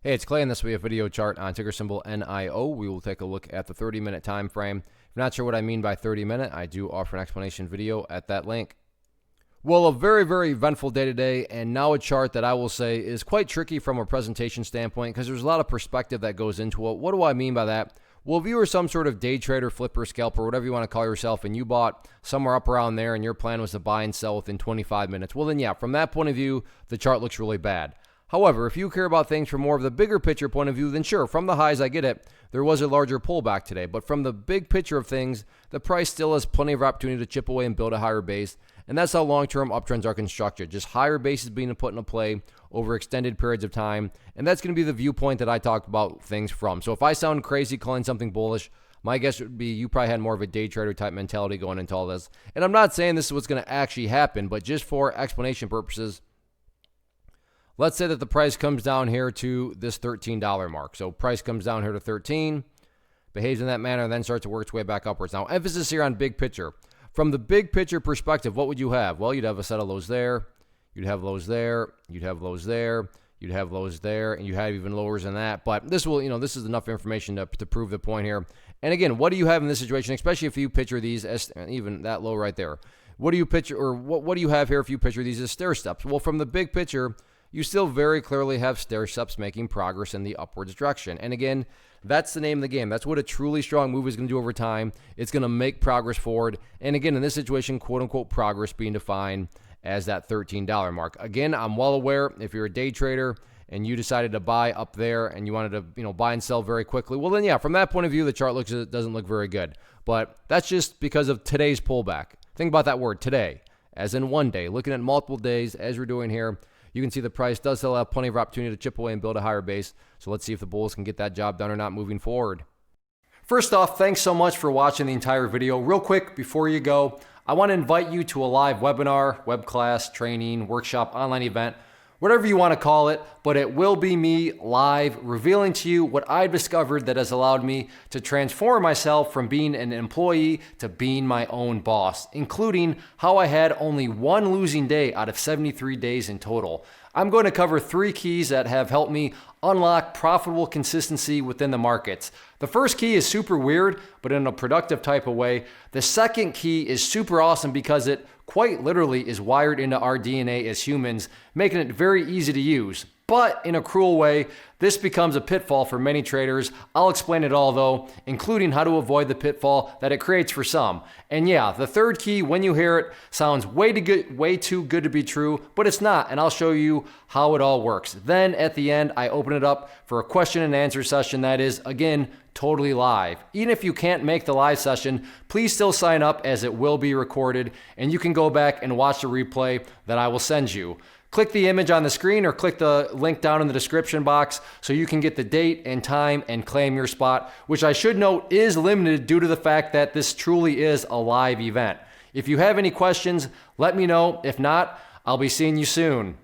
Hey, it's Clay, and this will be a video chart on ticker symbol NIO. We will take a look at the 30-minute time frame. If you're not sure what I mean by 30-minute, I do offer an explanation video at that link. Well, a very, very eventful day today, and now a chart that I will say is quite tricky from a presentation standpoint because there's a lot of perspective that goes into it. What do I mean by that? Well, if you were some sort of day trader, flipper, scalper, whatever you want to call yourself, and you bought somewhere up around there and your plan was to buy and sell within 25 minutes, well then yeah, from that point of view, the chart looks really bad. However, if you care about things from more of the bigger picture point of view, then sure, from the highs, I get it. There was a larger pullback today. But from the big picture of things, the price still has plenty of opportunity to chip away and build a higher base. And that's how long-term uptrends are constructed. Just higher bases being put into play over extended periods of time. And that's going to be the viewpoint that I talk about things from. So if I sound crazy calling something bullish, my guess would be you probably had more of a day trader type mentality going into all this. And I'm not saying this is what's going to actually happen, but just for explanation purposes, let's say that the price comes down here to this $13 mark. So price comes down here to 13, behaves in that manner, and then starts to work its way back upwards. Now, emphasis here on big picture. From the big picture perspective, what would you have? Well, you'd have a set of lows there, you'd have lows there, you'd have lows there, you'd have lows there, and you have even lowers than that. But this will, this is enough information to prove the point here. And again, what do you have in this situation, especially if you picture these as even that low right there? What do you picture, or what do you have here if you picture these as stair steps? Well, from the big picture, you still very clearly have stair steps making progress in the upwards direction. And again, that's the name of the game. That's what a truly strong move is going to do over time. It's going to make progress forward. And again, in this situation, quote unquote, progress being defined as that $13 mark. Again, I'm well aware if you're a day trader and you decided to buy up there and you wanted to, buy and sell very quickly, well then yeah, from that point of view, the chart doesn't look very good. But that's just because of today's pullback. Think about that word, today, as in one day. Looking at multiple days, as we're doing here, you can see the price does still have plenty of opportunity to chip away and build a higher base. So let's see if the bulls can get that job done or not moving forward. First off, thanks so much for watching the entire video. Real quick, before you go, I want to invite you to a live webinar, web class, training, workshop, online event, whatever you want to call it, but it will be me live revealing to you what I've discovered that has allowed me to transform myself from being an employee to being my own boss, including how I had only one losing day out of 73 days in total. I'm going to cover 3 keys that have helped me unlock profitable consistency within the markets. The first key is super weird, but in a productive type of way. The second key is super awesome because it quite literally is wired into our DNA as humans, making it very easy to use. But in a cruel way, this becomes a pitfall for many traders. I'll explain it all though, including how to avoid the pitfall that it creates for some. And yeah, the third key, when you hear it, sounds way too good to be true, but it's not, and I'll show you how it all works. Then at the end, I open it up for a question and answer session that is, again, totally live. Even if you can't make the live session, please still sign up as it will be recorded, and you can go back and watch the replay that I will send you. Click the image on the screen or click the link down in the description box so you can get the date and time and claim your spot, which I should note is limited due to the fact that this truly is a live event. If you have any questions, let me know. If not, I'll be seeing you soon.